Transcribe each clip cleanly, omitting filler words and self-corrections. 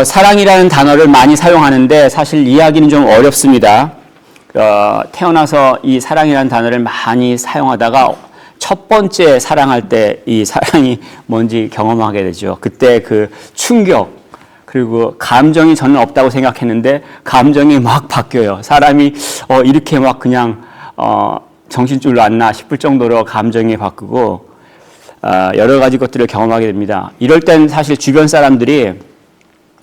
사랑이라는 단어를 많이 사용하는데 사실 이해하기는 좀 어렵습니다. 태어나서 이 사랑이라는 단어를 많이 사용하다가 첫 번째 사랑할 때 이 사랑이 뭔지 경험하게 되죠. 그때 그 충격, 그리고 감정이 저는 없다고 생각했는데 감정이 막 바뀌어요. 사람이 이렇게 막 그냥 정신줄 놨나 싶을 정도로 감정이 바뀌고 여러 가지 것들을 경험하게 됩니다. 이럴 땐 사실 주변 사람들이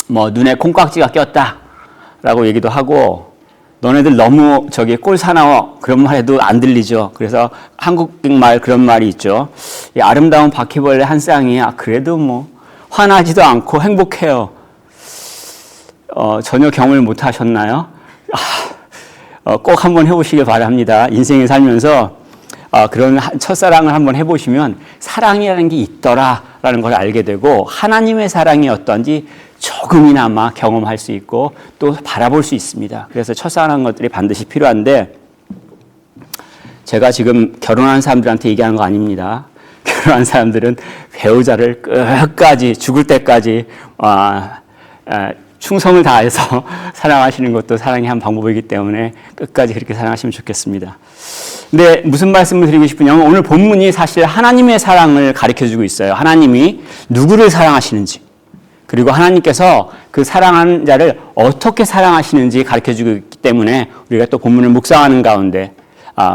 뭐 눈에 콩깍지가 꼈다라고 얘기도 하고 너네들 너무 저기 꼴 사나워 그런 말 해도 안 들리죠. 그래서 한국말 그런 말이 있죠. 이 아름다운 바퀴벌레 한 쌍이야. 그래도 뭐 화나지도 않고 행복해요. 전혀 경험을 못 하셨나요? 꼭 한번 해보시길 바랍니다. 인생을 살면서 그런 첫사랑을 한번 해보시면 사랑이라는 게 있더라라는 걸 알게 되고 하나님의 사랑이 어떤지 조금이나마 경험할 수 있고 또 바라볼 수 있습니다. 그래서 첫사랑하는 것들이 반드시 필요한데 제가 지금 결혼한 사람들한테 얘기하는 거 아닙니다. 결혼한 사람들은 배우자를 끝까지 죽을 때까지 충성을 다해서 사랑하시는 것도 사랑의 한 방법이기 때문에 끝까지 그렇게 사랑하시면 좋겠습니다. 근데 무슨 말씀을 드리고 싶으냐면 오늘 본문이 사실 하나님의 사랑을 가르쳐주고 있어요. 하나님이 누구를 사랑하시는지 그리고 하나님께서 그 사랑하는 자를 어떻게 사랑하시는지 가르쳐주고 있기 때문에 우리가 또 본문을 묵상하는 가운데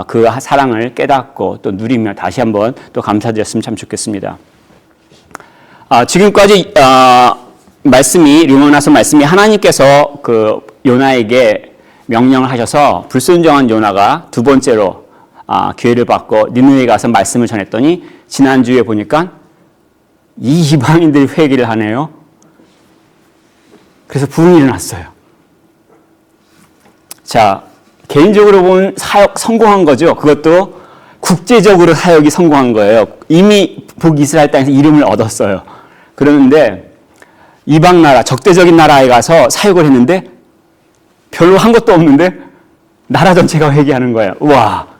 그 사랑을 깨닫고 또 누리며 다시 한번 또 감사드렸으면 참 좋겠습니다. 지금까지 류머나서 말씀이 하나님께서 그 요나에게 명령을 하셔서 불순종한 요나가 두 번째로 기회를 받고 니느웨에 가서 말씀을 전했더니 지난주에 보니까 이 이방인들이 회개를 하네요. 그래서 부흥이 일어났어요. 자, 개인적으로 보면 사역 성공한 거죠. 그것도 국제적으로 사역이 성공한 거예요. 이미 북이스라엘 땅에서 이름을 얻었어요. 그러는데 이방 나라, 적대적인 나라에 가서 사역을 했는데 별로 한 것도 없는데 나라 전체가 회개하는 거예요. 우와.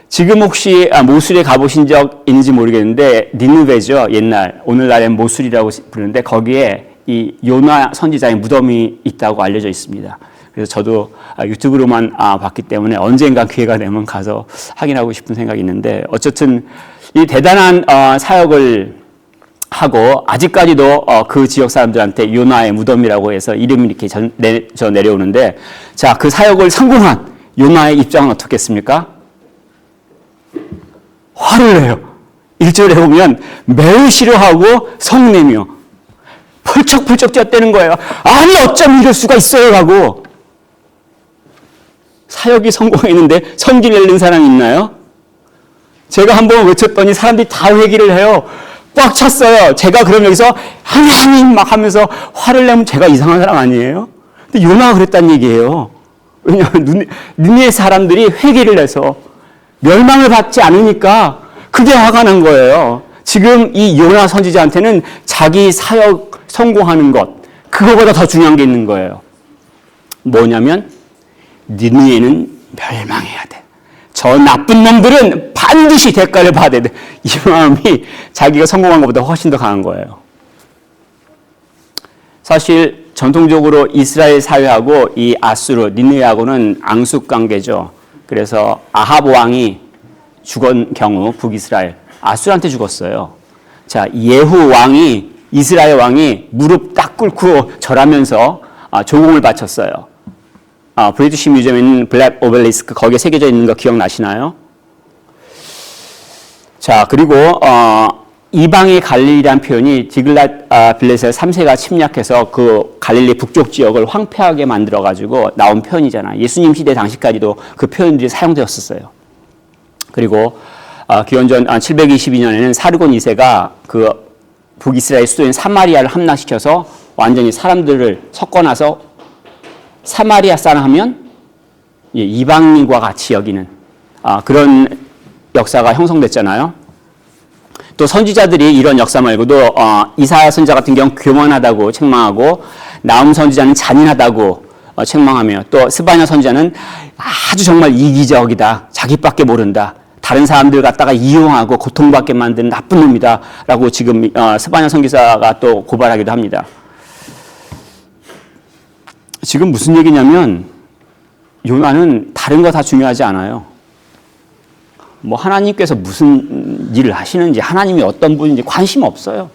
지금 혹시 모술에 가보신 적 있는지 모르겠는데 니느웨죠. 옛날 오늘날엔 모술이라고 부르는데 거기에 이 요나 선지자의 무덤이 있다고 알려져 있습니다. 그래서 저도 유튜브로만 봤기 때문에 언젠가 기회가 되면 가서 확인하고 싶은 생각이 있는데 어쨌든 이 대단한 사역을 하고 아직까지도 그 지역 사람들한테 요나의 무덤이라고 해서 이름이 이렇게 내려오는데 자, 그 사역을 성공한 요나의 입장은 어떻겠습니까? 화를 내요. 1절에 보면 매우 싫어하고 성내며 펄쩍펄쩍 뛰었다는 거예요. 아니 어쩜 이럴 수가 있어요 하고 사역이 성공했는데 성질 내는 사람이 있나요? 제가 한번 외쳤더니 사람들이 다 회개를 해요. 꽉 찼어요. 제가 그럼 여기서 하나님 막 하면서 화를 내면 제가 이상한 사람 아니에요? 근데 요나가 그랬다는 얘기예요. 왜냐하면 니느웨 사람들이 회개를 해서 멸망을 받지 않으니까 그게 화가 난 거예요. 지금 이 요나 선지자한테는 자기 사역 성공하는 것, 그거보다 더 중요한 게 있는 거예요. 뭐냐면 니느웨는 멸망해야 돼. 저 나쁜 놈들은 반드시 대가를 받아야 돼. 이 마음이 자기가 성공한 것보다 훨씬 더 강한 거예요. 사실 전통적으로 이스라엘 사회하고 이 아수르, 니느웨하고는 앙숙 관계죠. 그래서 아합 왕이 죽은 경우 북이스라엘 아수르한테 죽었어요. 자, 예후 왕이 이스라엘 왕이 무릎 딱 꿇고 절하면서 조공을 바쳤어요. 브리티시 뮤지엄에 있는 블랙 오벨리스크 거기에 새겨져 있는 거 기억나시나요? 자, 그리고 이방의 갈릴리라는 표현이 디글랏 빌레셋 3세가 침략해서 그 갈릴리 북쪽 지역을 황폐하게 만들어가지고 나온 표현이잖아요. 예수님 시대 당시까지도 그 표현들이 사용되었었어요. 그리고 기원전 722년에는 사르곤 2세가 그 북이스라엘 수도인 사마리아를 함락시켜서 완전히 사람들을 섞어놔서 사마리아 사람 하면 이방인과 같이 여기는 그런 역사가 형성됐잖아요. 또 선지자들이 이런 역사 말고도 이사야 선지자 같은 경우 교만하다고 책망하고 나훔 선지자는 잔인하다고 책망하며 또 스바냐 선지자는 아주 정말 이기적이다. 자기밖에 모른다. 다른 사람들 갖다가 이용하고 고통받게 만드는 나쁜 놈이다라고 지금 스바냐 선교사가 또 고발하기도 합니다. 지금 무슨 얘기냐면 요나는 다른 거 다 중요하지 않아요. 뭐 하나님께서 무슨 일을 하시는지 하나님이 어떤 분인지 관심 없어요.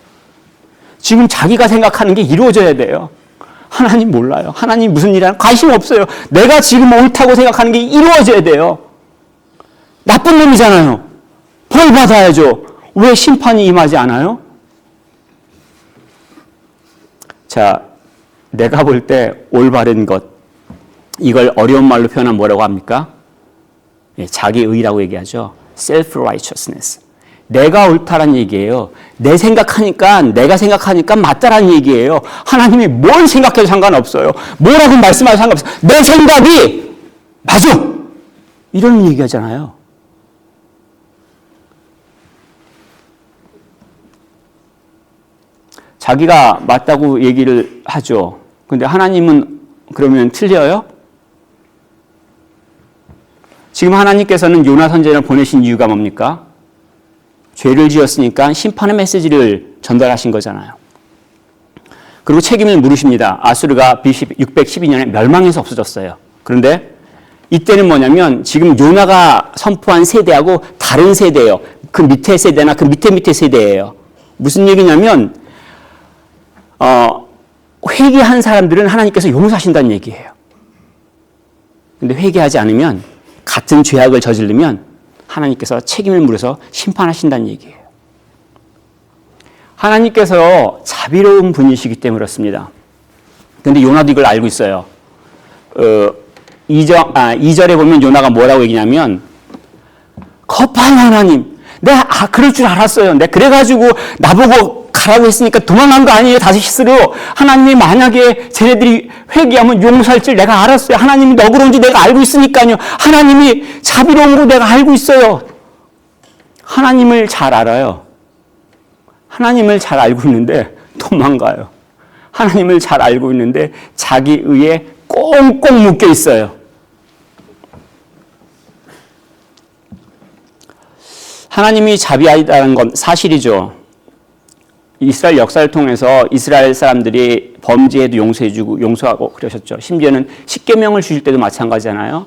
지금 자기가 생각하는 게 이루어져야 돼요. 하나님 몰라요. 하나님 무슨 일을 하는 관심 없어요. 내가 지금 옳다고 생각하는 게 이루어져야 돼요. 나쁜 놈이잖아요. 벌 받아야죠. 왜 심판이 임하지 않아요? 자, 내가 볼 때 올바른 것, 이걸 어려운 말로 표현하면 뭐라고 합니까? 예, 자기의라고 얘기하죠. self-righteousness. 내가 옳다란 얘기예요. 내가 생각하니까 맞다라는 얘기예요. 하나님이 뭘 생각해도 상관없어요. 뭐라고 말씀하셔도 상관없어요. 내 생각이 맞아! 이런 얘기하잖아요. 자기가 맞다고 얘기를 하죠. 근데 하나님은 그러면 틀려요? 지금 하나님께서는 요나 선지자를 보내신 이유가 뭡니까? 죄를 지었으니까 심판의 메시지를 전달하신 거잖아요. 그리고 책임을 물으십니다. 아수르가 BC 612년에 멸망해서 없어졌어요. 그런데 이때는 뭐냐면 지금 요나가 선포한 세대하고 다른 세대예요. 그 밑에 세대나 그 밑에 세대예요. 무슨 얘기냐면 회개한 사람들은 하나님께서 용서하신다는 얘기예요. 근데 회개하지 않으면 같은 죄악을 저지르면 하나님께서 책임을 물어서 심판하신다는 얘기예요. 하나님께서 자비로운 분이시기 때문에 그렇습니다. 그런데 요나도 이걸 알고 있어요. 2절에 보면 요나가 뭐라고 얘기냐면 거판 하나님, 내가 그럴 줄 알았어요. 내가 그래가지고 나보고 가라고 했으니까 도망간 거 아니에요. 다시스로. 하나님이 만약에 쟤네들이 회개하면 용서할 줄 내가 알았어요. 하나님이 너그러운지 내가 알고 있으니까요. 하나님이 자비로운 거 내가 알고 있어요. 하나님을 잘 알아요. 하나님을 잘 알고 있는데 도망가요. 하나님을 잘 알고 있는데 자기 의에 꽁꽁 묶여 있어요. 하나님이 자비하다는 건 사실이죠. 이스라엘 역사를 통해서 이스라엘 사람들이 범죄에도 용서해주고 용서하고 그러셨죠. 심지어는 십계명을 주실 때도 마찬가지잖아요.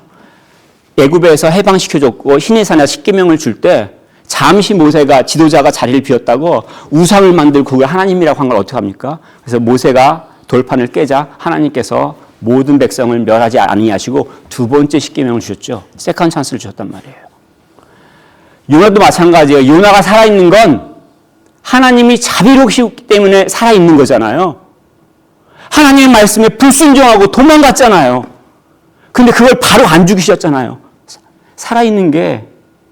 애굽에서 해방시켜줬고 시내산에 십계명을 줄 때 잠시 모세가 지도자가 자리를 비웠다고 우상을 만들고 그게 하나님이라고 한 걸 어떻게 합니까? 그래서 모세가 돌판을 깨자 하나님께서 모든 백성을 멸하지 아니하시고 두 번째 십계명을 주셨죠. 세컨 찬스를 주셨단 말이에요. 요나도 마찬가지예요. 요나가 살아있는 건 하나님이 자비로우시기 때문에 살아있는 거잖아요. 하나님의 말씀에 불순종하고 도망갔잖아요. 근데 그걸 바로 안 죽이셨잖아요. 살아있는 게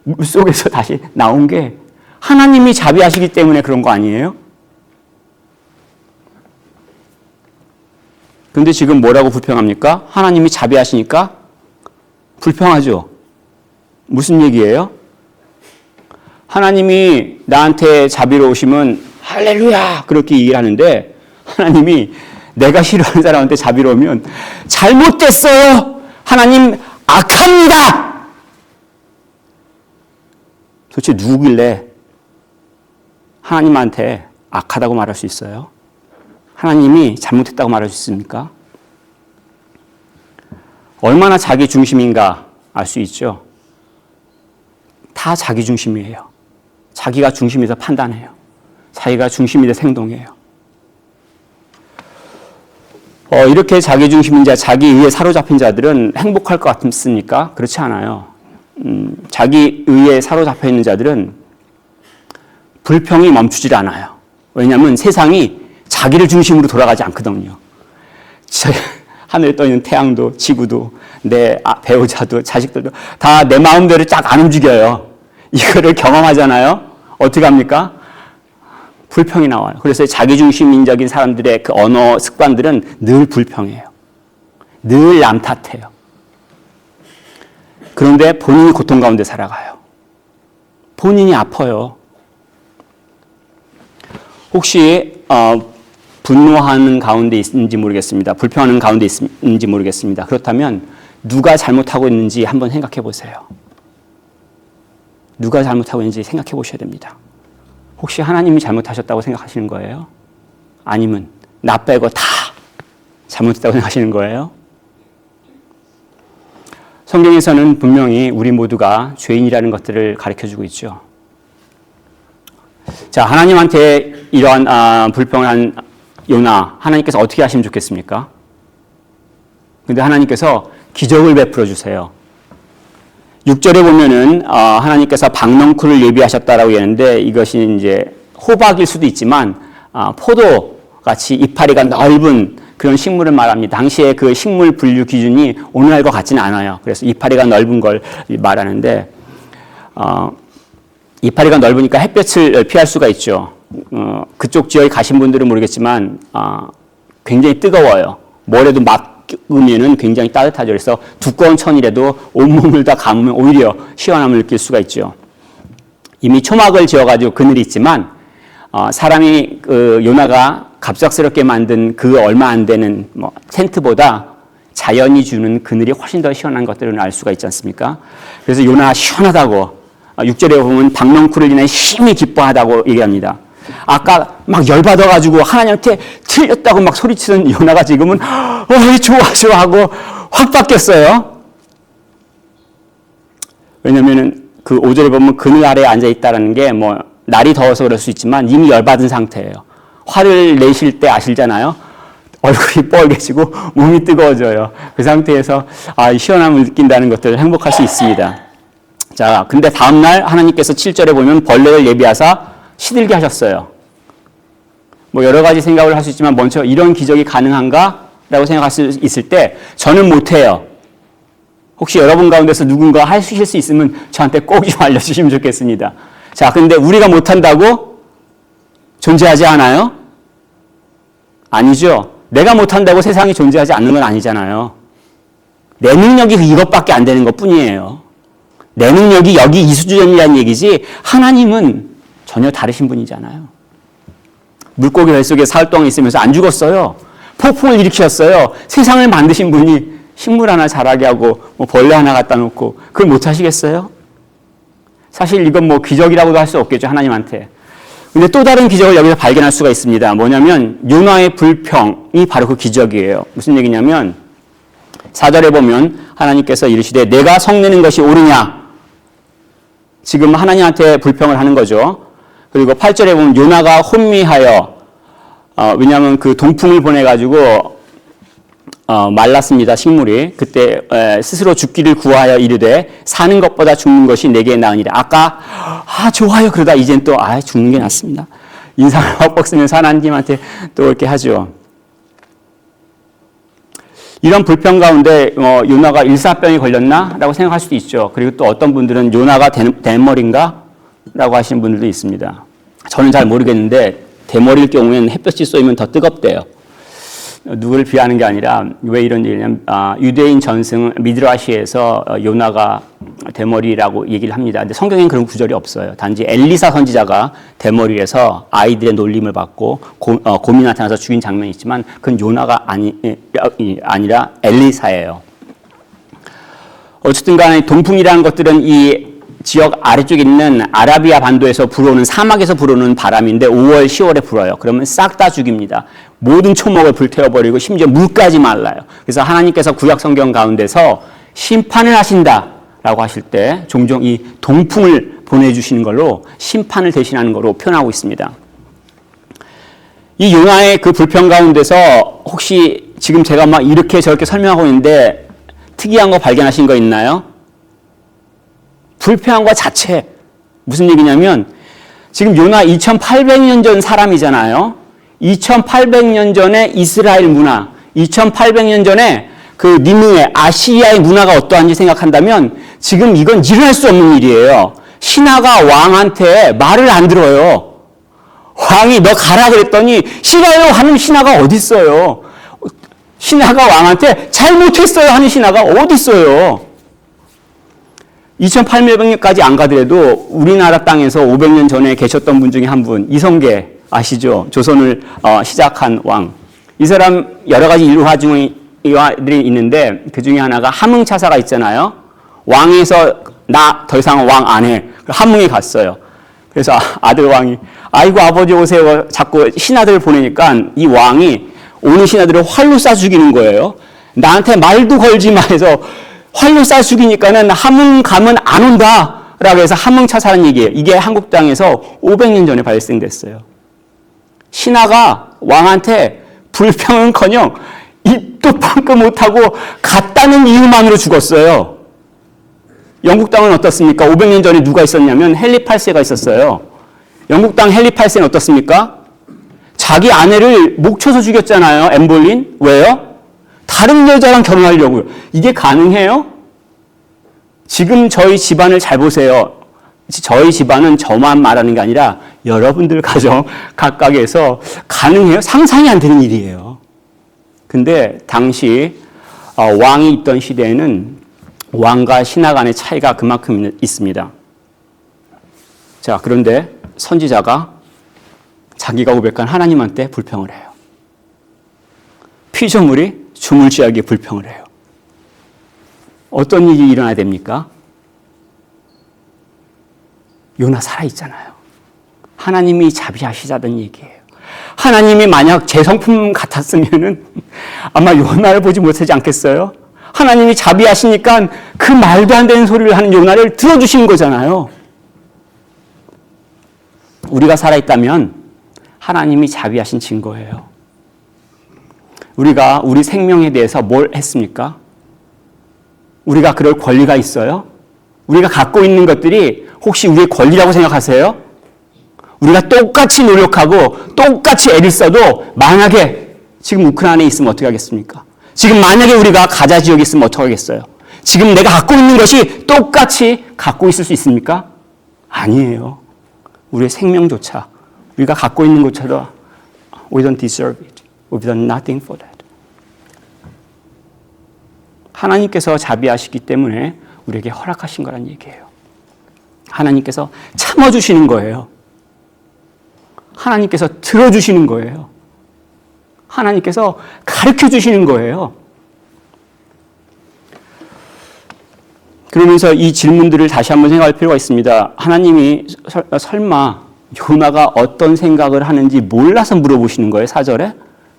물속에서 다시 나온 게 하나님이 자비하시기 때문에 그런 거 아니에요? 근데 지금 뭐라고 불평합니까? 하나님이 자비하시니까 불평하죠. 무슨 얘기예요? 하나님이 나한테 자비로우시면 할렐루야 그렇게 얘기를 하는데 하나님이 내가 싫어하는 사람한테 자비로우면 잘못됐어요. 하나님 악합니다. 도대체 누구길래 하나님한테 악하다고 말할 수 있어요? 하나님이 잘못했다고 말할 수 있습니까? 얼마나 자기 중심인가 알 수 있죠. 다 자기 중심이에요. 자기가 중심이 돼 판단해요. 자기가 중심이 돼 행동해요. 이렇게 자기 중심인 자, 자기 의에 사로잡힌 자들은 행복할 것 같습니까? 그렇지 않아요. 자기 의에 사로잡혀 있는 자들은 불평이 멈추질 않아요. 왜냐하면 세상이 자기를 중심으로 돌아가지 않거든요. 하늘에 떠 있는 태양도 지구도 내 배우자도 자식들도 다 내 마음대로 쫙 안 움직여요. 이거를 경험하잖아요. 어떻게 합니까? 불평이 나와요. 그래서 자기중심적인 사람들의 그 언어 습관들은 늘 불평해요. 늘 남 탓해요. 그런데 본인이 고통 가운데 살아가요. 본인이 아파요. 혹시 분노하는 가운데 있는지 모르겠습니다. 불평하는 가운데 있는지 모르겠습니다. 그렇다면 누가 잘못하고 있는지 한번 생각해 보세요. 누가 잘못하고 있는지 생각해 보셔야 됩니다. 혹시 하나님이 잘못하셨다고 생각하시는 거예요? 아니면 나 빼고 다 잘못했다고 생각하시는 거예요? 성경에서는 분명히 우리 모두가 죄인이라는 것들을 가르쳐주고 있죠. 자, 하나님한테 이러한 불평을 한 요나, 하나님께서 어떻게 하시면 좋겠습니까? 근데 하나님께서 기적을 베풀어 주세요. 6절에 보면은 하나님께서 박넝쿨을 예비하셨다라고 했는데 이것이 이제 호박일 수도 있지만 포도 같이 이파리가 넓은 그런 식물을 말합니다. 당시에 그 식물 분류 기준이 오늘날과 같지는 않아요. 그래서 이파리가 넓은 걸 말하는데 이파리가 넓으니까 햇볕을 피할 수가 있죠. 그쪽 지역에 가신 분들은 모르겠지만 굉장히 뜨거워요. 뭐래도 막으면은 굉장히 따뜻하죠. 그래서 두꺼운 천이라도 온몸을 다 감으면 오히려 시원함을 느낄 수가 있죠. 이미 초막을 지어가지고 그늘이 있지만 사람이 요나가 갑작스럽게 만든 그 얼마 안 되는 텐트보다 자연이 주는 그늘이 훨씬 더 시원한 것들을 알 수가 있지 않습니까? 그래서 요나 시원하다고 6절에 보면 박넝쿨을 인해 심히 기뻐하다고 얘기합니다. 아까 막 열받아가지고 하나님한테 틀렸다고 막 소리치는 요나가 지금은 좋아 하고 확 바뀌었어요. 왜냐면은 그 5절에 보면 그늘 아래에 앉아있다는 게 날이 더워서 그럴 수 있지만 이미 열받은 상태예요. 화를 내실 때 아시잖아요. 얼굴이 뻘개지고 몸이 뜨거워져요. 그 상태에서 시원함을 느낀다는 것들을 행복할 수 있습니다. 자, 근데 다음날 하나님께서 7절에 보면 벌레를 예비하사 시들게 하셨어요. 여러 가지 생각을 할 수 있지만 먼저 이런 기적이 가능한가? 라고 생각할 수 있을 때 저는 못해요. 혹시 여러분 가운데서 누군가 하실 수 있으면 저한테 꼭 좀 알려주시면 좋겠습니다. 자, 근데 우리가 못한다고 존재하지 않아요? 아니죠. 내가 못한다고 세상이 존재하지 않는 건 아니잖아요. 내 능력이 이것밖에 안 되는 것 뿐이에요. 내 능력이 여기 이 수준이라는 얘기지 하나님은 전혀 다르신 분이잖아요. 물고기 뱃속에 사흘 동안 있으면서 안 죽었어요. 폭풍을 일으키셨어요. 세상을 만드신 분이 식물 하나 자라게 하고 벌레 하나 갖다 놓고 그걸 못 하시겠어요? 사실 이건 기적이라고도 할 수 없겠죠, 하나님한테. 근데 또 다른 기적을 여기서 발견할 수가 있습니다. 뭐냐면 요나의 불평이 바로 그 기적이에요. 무슨 얘기냐면 4절에 보면 하나님께서 이르시되 내가 성내는 것이 옳으냐? 지금 하나님한테 불평을 하는 거죠. 그리고 8절에 보면 요나가 혼미하여 왜냐하면 그 동풍을 보내가지고 말랐습니다. 식물이. 그때 스스로 죽기를 구하여 이르되 사는 것보다 죽는 것이 내게 나으니라. 아까 좋아요 그러다 이젠 또 죽는 게 낫습니다. 인상을 헛벅 쓰면서 하나님한테 또 이렇게 하죠. 이런 불평 가운데 요나가 일사병이 걸렸나? 라고 생각할 수도 있죠. 그리고 또 어떤 분들은 요나가 대머리인가? 라고 하시는 분들도 있습니다. 저는 잘 모르겠는데 대머리일 경우에는 햇볕이 쏘이면 더 뜨겁대요. 누구를 비하하는 게 아니라 왜 이런 얘기냐면 유대인 전승 미드라시에서 요나가 대머리라고 얘기를 합니다. 근데 성경에는 그런 구절이 없어요. 단지 엘리사 선지자가 대머리에서 아이들의 놀림을 받고 곰이 나타나서 죽인 장면이 있지만 그건 요나가 아니라 엘리사예요. 어쨌든 간에 동풍이라는 것들은 이 지역 아래쪽에 있는 아라비아 반도에서 불어오는 사막에서 불어오는 바람인데 5월, 10월에 불어요. 그러면 싹 다 죽입니다. 모든 초목을 불태워버리고 심지어 물까지 말라요. 그래서 하나님께서 구약 성경 가운데서 심판을 하신다라고 하실 때 종종 이 동풍을 보내주시는 걸로 심판을 대신하는 걸로 표현하고 있습니다. 이 요나의 그 불평 가운데서 혹시 지금 제가 막 이렇게 저렇게 설명하고 있는데 특이한 거 발견하신 거 있나요? 불평한 것 자체. 무슨 얘기냐면 지금 요나 2800년 전 사람이잖아요. 2800년 전에 이스라엘 문화, 2800년 전에 그 니느웨, 아시리아의 문화가 어떠한지 생각한다면 지금 이건 일어날 수 없는 일이에요. 신하가 왕한테 말을 안 들어요. 왕이 너 가라 그랬더니 싫어요 하는 신하가 어디 있어요. 신하가 왕한테 잘못했어요 하는 신하가 어디 있어요. 2800년까지 안 가더라도 우리나라 땅에서 500년 전에 계셨던 분 중에 한 분, 이성계 아시죠? 조선을 시작한 왕. 이 사람 여러 가지 일화 중에 있는데 그 중에 하나가 함흥차사가 있잖아요. 왕에서 나 더 이상 왕 안 해. 함흥에 갔어요. 그래서 아들 왕이 아이고 아버지 오세요. 자꾸 신하들을 보내니까 이 왕이 오는 신하들을 활로 쏴 죽이는 거예요. 나한테 말도 걸지 마 해서 활로 쏴 죽이니까는 함흥 가면 안 온다. 라고 해서 함흥차사라는 얘기예요. 이게 한국 땅에서 500년 전에 발생됐어요. 신하가 왕한테 불평은커녕 입도 뻥끗 못하고 갔다는 이유만으로 죽었어요. 영국 땅은 어떻습니까? 500년 전에 누가 있었냐면 헨리 8세가 있었어요. 영국 땅 헨리 8세는 어떻습니까? 자기 아내를 목 쳐서 죽였잖아요. 엠볼린. 왜요? 다른 여자랑 결혼하려고요. 이게 가능해요? 지금 저희 집안을 잘 보세요. 저희 집안은 저만 말하는 게 아니라 여러분들 가정 각각에서 가능해요? 상상이 안 되는 일이에요. 근데 당시 왕이 있던 시대에는 왕과 신하 간의 차이가 그만큼 있습니다. 자, 그런데 선지자가 자기가 고백한 하나님한테 불평을 해요. 피조물이 주물쥐에게 불평을 해요. 어떤 일이 일어나야 됩니까? 요나 살아있잖아요. 하나님이 자비하시자던 얘기예요. 하나님이 만약 제 성품 같았으면은 아마 요나를 보지 못하지 않겠어요? 하나님이 자비하시니까 그 말도 안 되는 소리를 하는 요나를 들어주신 거잖아요. 우리가 살아있다면 하나님이 자비하신 증거예요. 우리가 우리 생명에 대해서 뭘 했습니까? 우리가 그럴 권리가 있어요? 우리가 갖고 있는 것들이 혹시 우리의 권리라고 생각하세요? 우리가 똑같이 노력하고 똑같이 애를 써도 만약에 지금 우크라이나에 있으면 어떻게 하겠습니까? 지금 만약에 우리가 가자 지역에 있으면 어떻게 하겠어요? 지금 내가 갖고 있는 것이 똑같이 갖고 있을 수 있습니까? 아니에요. 우리의 생명조차 우리가 갖고 있는 것처럼 we don't deserve it. We've done nothing for that. 하나님께서 자비하시기 때문에 우리에게 허락하신 거란 얘기예요. 하나님께서 참아주시는 거예요. 하나님께서 들어주시는 거예요. 하나님께서 가르쳐주시는 거예요. 그러면서 이 질문들을 다시 한번 생각할 필요가 있습니다. 하나님이 설마 요나가 어떤 생각을 하는지 몰라서 물어보시는 거예요, 4절에?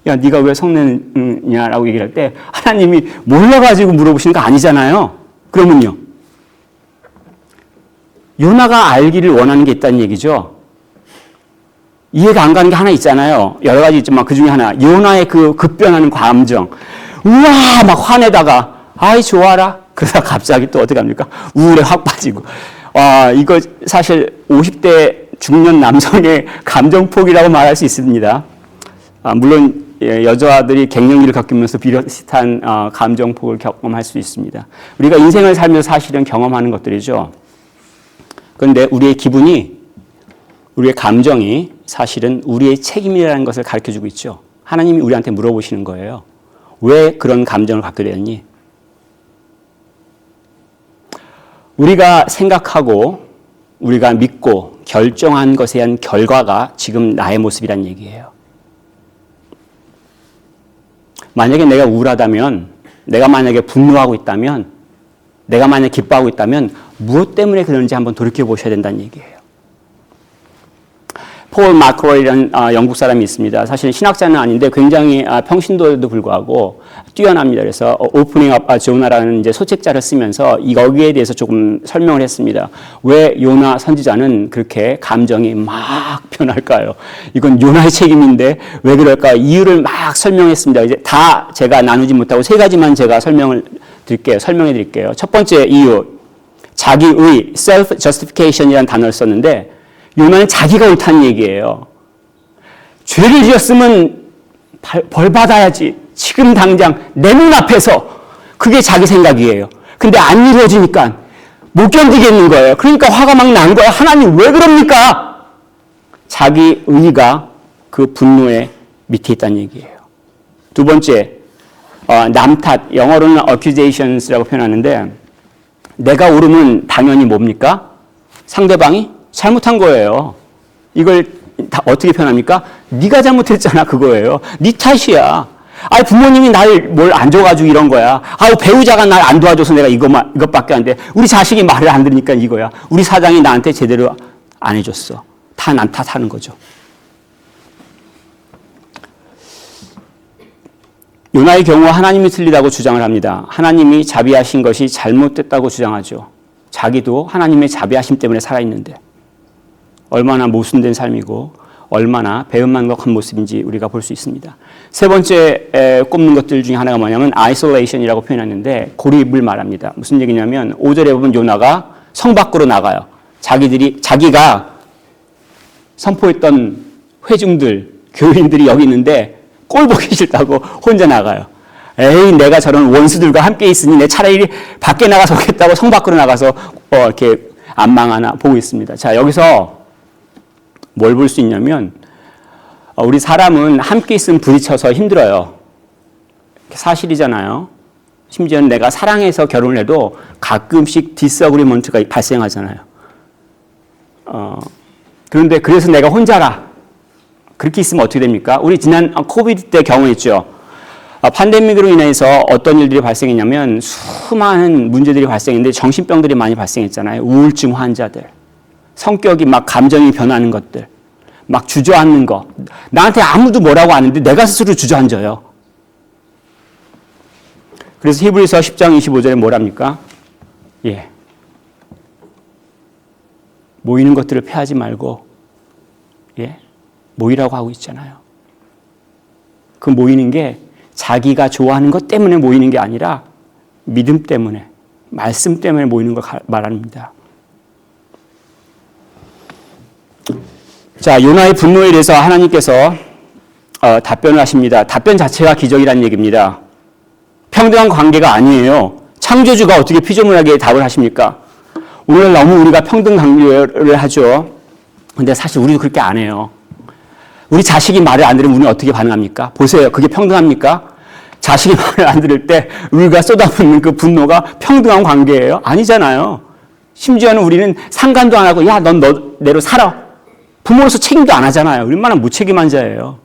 야, 네가 왜 성내느냐라고 얘기를 할 때 하나님이 몰라가지고 물어보시는 거 아니잖아요. 그러면요. 요나가 알기를 원하는 게 있다는 얘기죠. 이해가 안 가는 게 하나 있잖아요. 여러 가지 있지만 그 중에 하나. 요나의 그 급변하는 감정. 우와! 막 화내다가 아이 좋아라. 그러다 갑자기 또 어떻게 합니까? 우울에 확 빠지고. 이거 사실 50대 중년 남성의 감정폭이라고 말할 수 있습니다. 물론 여자들이 갱년기를 겪으면서 비슷한 감정폭을 경험할 수 있습니다. 우리가 인생을 살면서 사실은 경험하는 것들이죠. 그런데 우리의 기분이, 우리의 감정이 사실은 우리의 책임이라는 것을 가르쳐주고 있죠. 하나님이 우리한테 물어보시는 거예요. 왜 그런 감정을 갖게 되었니? 우리가 생각하고 우리가 믿고 결정한 것에 대한 결과가 지금 나의 모습이란 얘기예요. 만약에 내가 우울하다면, 내가 만약에 분노하고 있다면, 내가 만약에 기뻐하고 있다면 무엇 때문에 그런지 한번 돌이켜보셔야 된다는 얘기예요. 폴 마크로이라는 영국 사람이 있습니다. 사실 신학자는 아닌데 굉장히 평신도에도 불구하고 뛰어납니다. 그래서 오프닝 업 조나라는 이제 소책자를 쓰면서 여기에 대해서 조금 설명을 했습니다. 왜 요나 선지자는 그렇게 감정이 막 변할까요? 이건 요나의 책임인데 왜 그럴까? 이유를 막 설명했습니다. 이제 다 제가 나누지 못하고 세 가지만 제가 설명해 드릴게요. 첫 번째 이유, 자기의 self justification이라는 단어를 썼는데 요나는 자기가 옳다는 얘기예요. 죄를 지었으면 벌 받아야지. 지금 당장 내 눈앞에서. 그게 자기 생각이에요. 근데 안 이루어지니까 못 견디겠는 거예요. 그러니까 화가 막 난 거예요. 하나님 왜 그럽니까? 자기 의가 그 분노의 밑에 있다는 얘기예요. 두 번째, 남 탓, 영어로는 accusations라고 표현하는데 내가 옳으면 당연히 뭡니까? 상대방이 잘못한 거예요. 이걸 다 어떻게 표현합니까? 네가 잘못했잖아 그거예요. 네 탓이야. 아니, 부모님이 날 뭘 안 줘가지고 이런 거야. 아유, 배우자가 날 안 도와줘서 내가 이것밖에 안 돼. 우리 자식이 말을 안 들으니까 이거야. 우리 사장이 나한테 제대로 안 해줬어. 다 난 탓하는 거죠. 요나의 경우 하나님이 틀리다고 주장을 합니다. 하나님이 자비하신 것이 잘못됐다고 주장하죠. 자기도 하나님의 자비하심 때문에 살아있는데 얼마나 모순된 삶이고 얼마나 배은망덕한 모습인지 우리가 볼 수 있습니다. 세 번째 꼽는 것들 중에 하나가 뭐냐면 isolation이라고 표현하는데 고립을 말합니다. 무슨 얘기냐면 5절에 보면 요나가 성 밖으로 나가요. 자기가 선포했던 회중들, 교인들이 여기 있는데 꼴 보기 싫다고 혼자 나가요. 에이, 내가 저런 원수들과 함께 있으니 내 차라리 밖에 나가서 오겠다고 성 밖으로 나가서 이렇게 안망 하나 보고 있습니다. 자, 여기서 뭘 볼 수 있냐면 우리 사람은 함께 있으면 부딪혀서 힘들어요. 사실이잖아요. 심지어는 내가 사랑해서 결혼을 해도 가끔씩 디스어그리먼트가 발생하잖아요. 그런데 그래서 내가 혼자라. 그렇게 있으면 어떻게 됩니까? 우리 지난 코비드 때 경험했죠. 팬데믹으로 인해서 어떤 일들이 발생했냐면 수많은 문제들이 발생했는데 정신병들이 많이 발생했잖아요. 우울증 환자들, 성격이 막 감정이 변하는 것들, 막 주저앉는 거. 나한테 아무도 뭐라고 안 했는데 내가 스스로 주저앉아요. 그래서 히브리서 10장 25절에 뭐랍니까? 예. 모이는 것들을 패하지 말고, 예. 모이라고 하고 있잖아요. 그 모이는 게 자기가 좋아하는 것 때문에 모이는 게 아니라 믿음 때문에, 말씀 때문에 모이는 걸 말합니다. 자, 요나의 분노에 대해서 하나님께서 답변을 하십니다. 답변 자체가 기적이라는 얘기입니다. 평등한 관계가 아니에요. 창조주가 어떻게 피조물에게 답을 하십니까? 오늘 너무 우리가 평등 강요를 하죠. 근데 사실 우리도 그렇게 안 해요. 우리 자식이 말을 안 들으면 우리는 어떻게 반응합니까? 보세요. 그게 평등합니까? 자식이 말을 안 들을 때 우리가 쏟아붓는 그 분노가 평등한 관계예요? 아니잖아요. 심지어는 우리는 상관도 안 하고 야, 넌 너대로 살아. 부모로서 책임도 안 하잖아요. 얼마나 무책임한 자예요.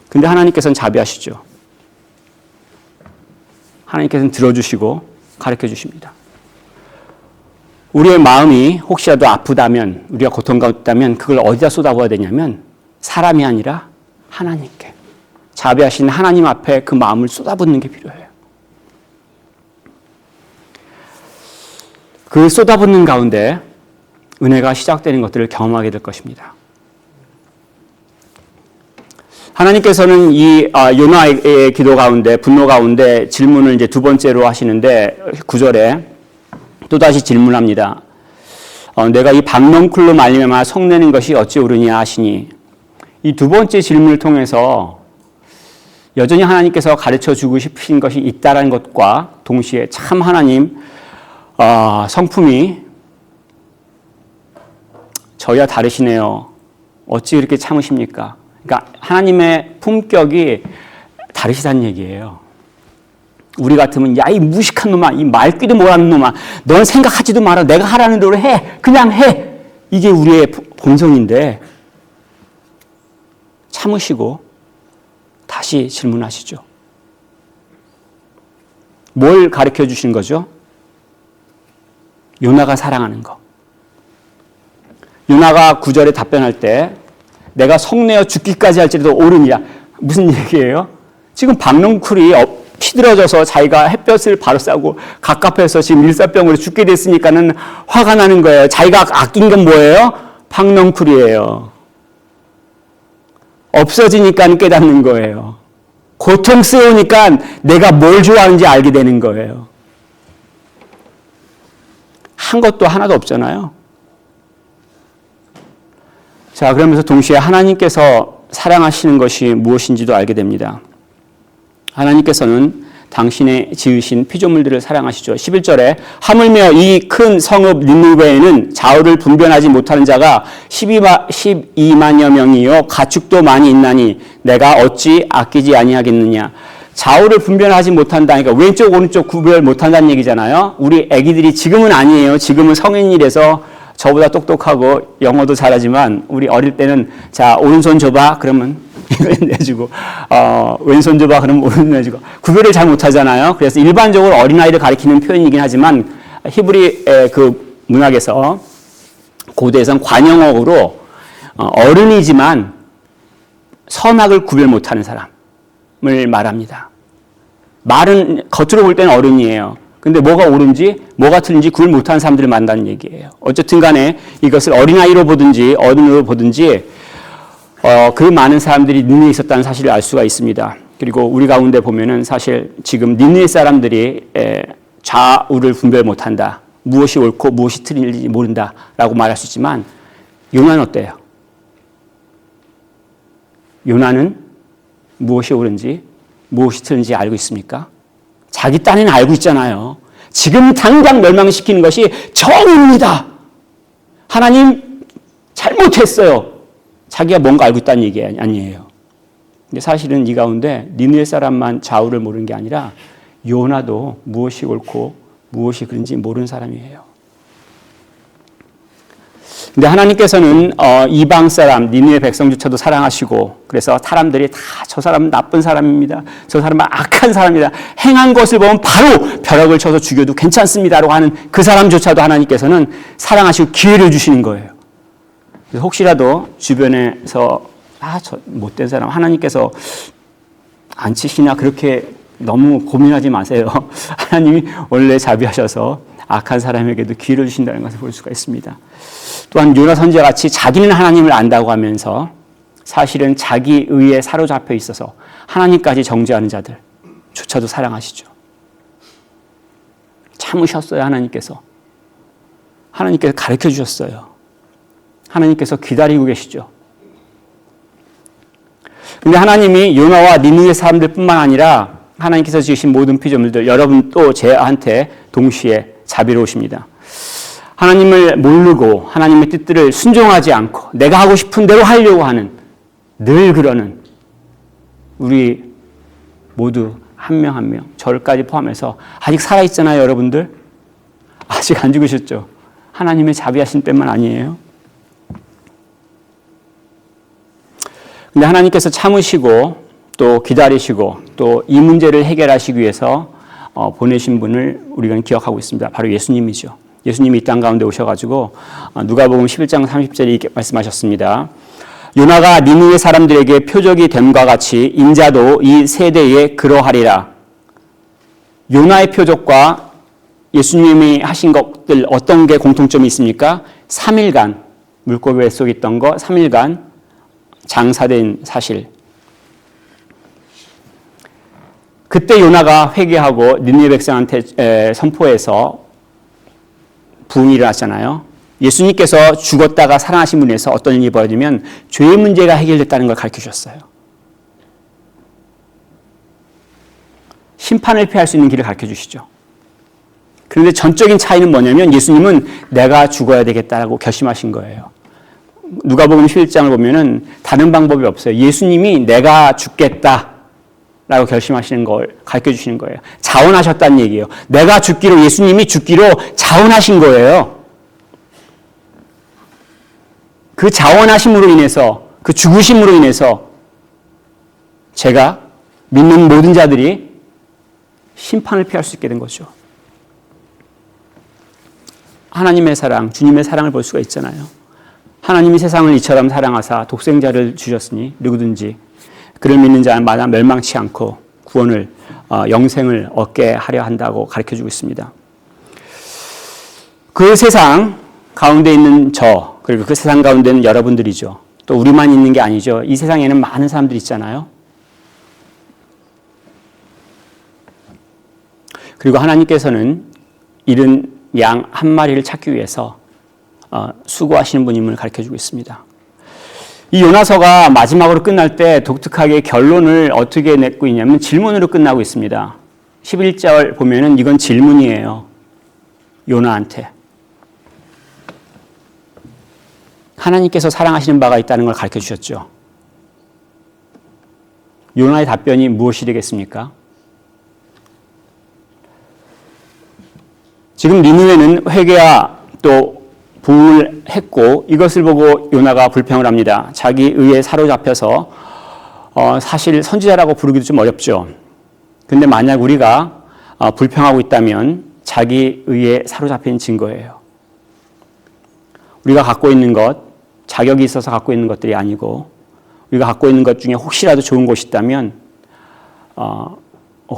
근데 하나님께서는 자비하시죠. 하나님께서는 들어주시고 가르쳐 주십니다. 우리의 마음이 혹시라도 아프다면, 우리가 고통받다면 그걸 어디다 쏟아부어야 되냐면 사람이 아니라 하나님께, 자비하신 하나님 앞에 그 마음을 쏟아붓는 게 필요해요. 그 쏟아붓는 가운데 은혜가 시작되는 것들을 경험하게 될 것입니다. 하나님께서는 이 요나의 기도 가운데, 분노 가운데 질문을 이제 두 번째로 하시는데 9절에 또다시 질문합니다. 내가 이 박넝쿨로 말미암아 성내는 것이 어찌 옳으냐 하시니, 이 두 번째 질문을 통해서 여전히 하나님께서 가르쳐주고 싶으신 것이 있다는 것과 동시에 참 하나님 성품이 저희와 다르시네요. 어찌 그렇게 참으십니까? 그러니까 하나님의 품격이 다르시다는 얘기예요. 우리 같으면 야, 이 무식한 놈아, 이 말귀도 못하는 놈아, 넌 생각하지도 마라. 내가 하라는 대로 해. 그냥 해. 이게 우리의 본성인데 참으시고 다시 질문하시죠. 뭘 가르쳐 주시는 거죠? 요나가 사랑하는 거. 요나가 9절에 답변할 때 내가 성내어 죽기까지 할지라도 옳으니라. 무슨 얘기예요? 지금 박넝쿨이 피들어져서 자기가 햇볕을 바로 쐬고 갑갑해서 지금 일사병으로 죽게 됐으니까는 화가 나는 거예요. 자기가 아낀 건 뭐예요? 박넝쿨이에요. 없어지니까 깨닫는 거예요. 고통스러우니까 내가 뭘 좋아하는지 알게 되는 거예요. 한 것도 하나도 없잖아요. 자, 그러면서 동시에 하나님께서 사랑하시는 것이 무엇인지도 알게 됩니다. 하나님께서는 당신의 지으신 피조물들을 사랑하시죠. 11절에 하물며 이 큰 성읍 니느웨에는 좌우를 분별하지 못하는 자가 12만여 명이요 가축도 많이 있나니 내가 어찌 아끼지 아니하겠느냐. 좌우를 분별하지 못한다니까 왼쪽 오른쪽 구별 못한다는 얘기잖아요. 우리 애기들이 지금은 아니에요. 지금은 성인이라서 저보다 똑똑하고 영어도 잘하지만 우리 어릴 때는 자 오른손 줘봐 그러면 이걸 내주고 왼손 줘봐 그러면 오른손 내주고 구별을 잘 못하잖아요. 그래서 일반적으로 어린아이를 가리키는 표현이긴 하지만 히브리의 그 문학에서 고대에선 관용어로 어른이지만 선악을 구별 못하는 사람을 말합니다. 말은 겉으로 볼 때는 어른이에요. 근데 뭐가 옳은지 뭐가 틀린지 구별 못하는 사람들을 만난다는 얘기예요. 어쨌든 간에 이것을 어린아이로 보든지 어른으로 보든지 그 많은 사람들이 니느웨에 있었다는 사실을 알 수가 있습니다. 그리고 우리 가운데 보면은 사실 지금 니느웨 사람들이 좌우를 분별 못한다. 무엇이 옳고 무엇이 틀린지 모른다라고 말할 수 있지만 요나는 어때요? 요나는 무엇이 옳은지 무엇이 틀린지 알고 있습니까? 자기 딴에는 알고 있잖아요. 지금 당장 멸망시키는 것이 정의입니다. 하나님 잘못했어요. 자기가 뭔가 알고 있다는 얘기 아니에요. 근데 사실은 이 가운데 니느웨 사람만 좌우를 모르는 게 아니라 요나도 무엇이 옳고 무엇이 그런지 모르는 사람이에요. 근데 하나님께서는 이방 사람, 니느웨 백성조차도 사랑하시고 그래서 사람들이 다 저 사람은 나쁜 사람입니다. 저 사람은 악한 사람이다. 행한 것을 보면 바로 벼락을 쳐서 죽여도 괜찮습니다라고 하는 그 사람조차도 하나님께서는 사랑하시고 기회를 주시는 거예요. 그래서 혹시라도 주변에서 저 못된 사람 하나님께서 안 치시나 그렇게 너무 고민하지 마세요. 하나님이 원래 자비하셔서 악한 사람에게도 기회를 주신다는 것을 볼 수가 있습니다. 또한 요나 선지자 같이 자기는 하나님을 안다고 하면서 사실은 자기 의에 사로잡혀 있어서 하나님까지 정죄하는 자들조차도 사랑하시죠. 참으셨어요. 하나님께서 가르쳐 주셨어요. 하나님께서 기다리고 계시죠. 근데 하나님이 요나와 니느웨 사람들뿐만 아니라 하나님께서 지으신 모든 피조물들 여러분 또 저한테 동시에 자비로우십니다. 하나님을 모르고 하나님의 뜻들을 순종하지 않고 내가 하고 싶은 대로 하려고 하는 늘 그러는 우리 모두 한 명 한 명 저를까지 포함해서 아직 살아있잖아요. 여러분들 아직 안 죽으셨죠. 하나님의 자비하신 때만 아니에요. 근데 하나님께서 참으시고 또 기다리시고 또 이 문제를 해결하시기 위해서 보내신 분을 우리가 기억하고 있습니다. 바로 예수님이죠. 예수님이 이 땅 가운데 오셔가지고 누가복음 11장 30절에 이렇게 말씀하셨습니다. 요나가 니느웨 사람들에게 표적이 됨과 같이 인자도 이 세대에 그러하리라. 요나의 표적과 예수님이 하신 것들 어떤 게 공통점이 있습니까? 3일간 물고기 뱃속에 있던 거 3일간 장사된 사실. 그때 요나가 회개하고 니느웨 백성한테 선포해서 부흥이 일어났잖아요. 예수님께서 죽었다가 살아나신 분에서 어떤 일이 벌어지면 죄의 문제가 해결됐다는 걸 가르쳐 주셨어요. 심판을 피할 수 있는 길을 가르쳐 주시죠. 그런데 전적인 차이는 뭐냐면 예수님은 내가 죽어야 되겠다라고 결심하신 거예요. 누가복음 11장을 보면은 다른 방법이 없어요. 예수님이 내가 죽겠다라고 결심하시는 걸 가르쳐 주시는 거예요. 자원하셨다는 얘기예요. 내가 죽기로 예수님이 죽기로 자원하신 거예요. 그 자원하심으로 인해서 그 죽으심으로 인해서 제가 믿는 모든 자들이 심판을 피할 수 있게 된 거죠. 하나님의 사랑, 주님의 사랑을 볼 수가 있잖아요. 하나님이 세상을 이처럼 사랑하사 독생자를 주셨으니 누구든지 그를 믿는 자마다 멸망치 않고 구원을 영생을 얻게 하려 한다고 가르쳐주고 있습니다. 그 세상 가운데 있는 저 그리고 그 세상 가운데 있는 여러분들이죠. 또 우리만 있는 게 아니죠. 이 세상에는 많은 사람들이 있잖아요. 그리고 하나님께서는 잃은 양 한 마리를 찾기 위해서 수고하시는 분임을 가르쳐주고 있습니다. 이 요나서가 마지막으로 끝날 때 독특하게 결론을 어떻게 맺고 있냐면 질문으로 끝나고 있습니다. 11절 보면은 이건 질문이에요. 요나한테. 하나님께서 사랑하시는 바가 있다는 걸 가르쳐 주셨죠. 요나의 답변이 무엇이 되겠습니까? 지금 니느웨는 회개와 또 부흥을 했고 이것을 보고 요나가 불평을 합니다. 자기 의에 사로잡혀서 사실 선지자라고 부르기도 좀 어렵죠. 근데 만약 우리가 불평하고 있다면 자기 의에 사로잡힌 증거예요. 우리가 갖고 있는 것, 자격이 있어서 갖고 있는 것들이 아니고 우리가 갖고 있는 것 중에 혹시라도 좋은 것이 있다면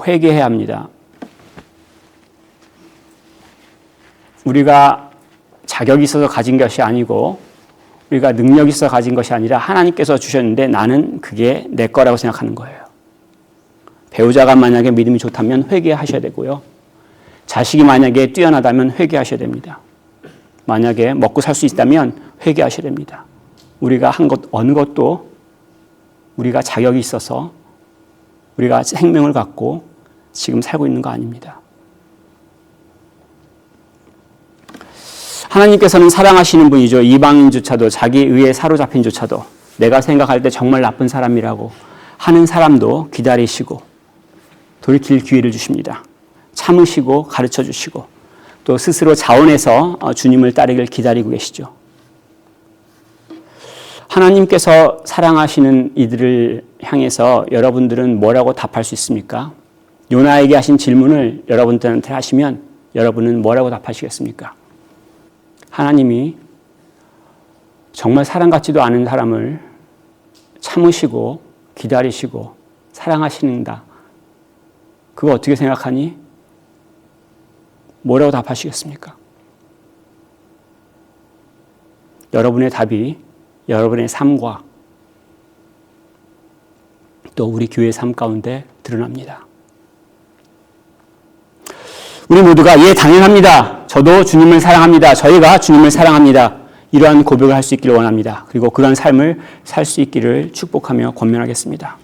회개해야 합니다. 우리가 자격이 있어서 가진 것이 아니고 우리가 능력이 있어서 가진 것이 아니라 하나님께서 주셨는데 나는 그게 내 거라고 생각하는 거예요. 배우자가 만약에 믿음이 좋다면 회개하셔야 되고요. 자식이 만약에 뛰어나다면 회개하셔야 됩니다. 만약에 먹고 살 수 있다면 회개하셔야 됩니다. 우리가 한 것 어느 것도 우리가 자격이 있어서 우리가 생명을 갖고 지금 살고 있는 거 아닙니다. 하나님께서는 사랑하시는 분이죠. 이방인조차도 자기 의에 사로잡힌조차도 내가 생각할 때 정말 나쁜 사람이라고 하는 사람도 기다리시고 돌이킬 기회를 주십니다. 참으시고 가르쳐 주시고 또 스스로 자원해서 주님을 따르길 기다리고 계시죠. 하나님께서 사랑하시는 이들을 향해서 여러분들은 뭐라고 답할 수 있습니까? 요나에게 하신 질문을 여러분들한테 하시면 여러분은 뭐라고 답하시겠습니까? 하나님이 정말 사랑 같지도 않은 사람을 참으시고 기다리시고 사랑하시는다. 그거 어떻게 생각하니? 뭐라고 답하시겠습니까? 여러분의 답이 여러분의 삶과 또 우리 교회의 삶 가운데 드러납니다. 우리 모두가 예, 당연합니다. 저도 주님을 사랑합니다. 저희가 주님을 사랑합니다. 이러한 고백을 할 수 있기를 원합니다. 그리고 그런 삶을 살 수 있기를 축복하며 권면하겠습니다.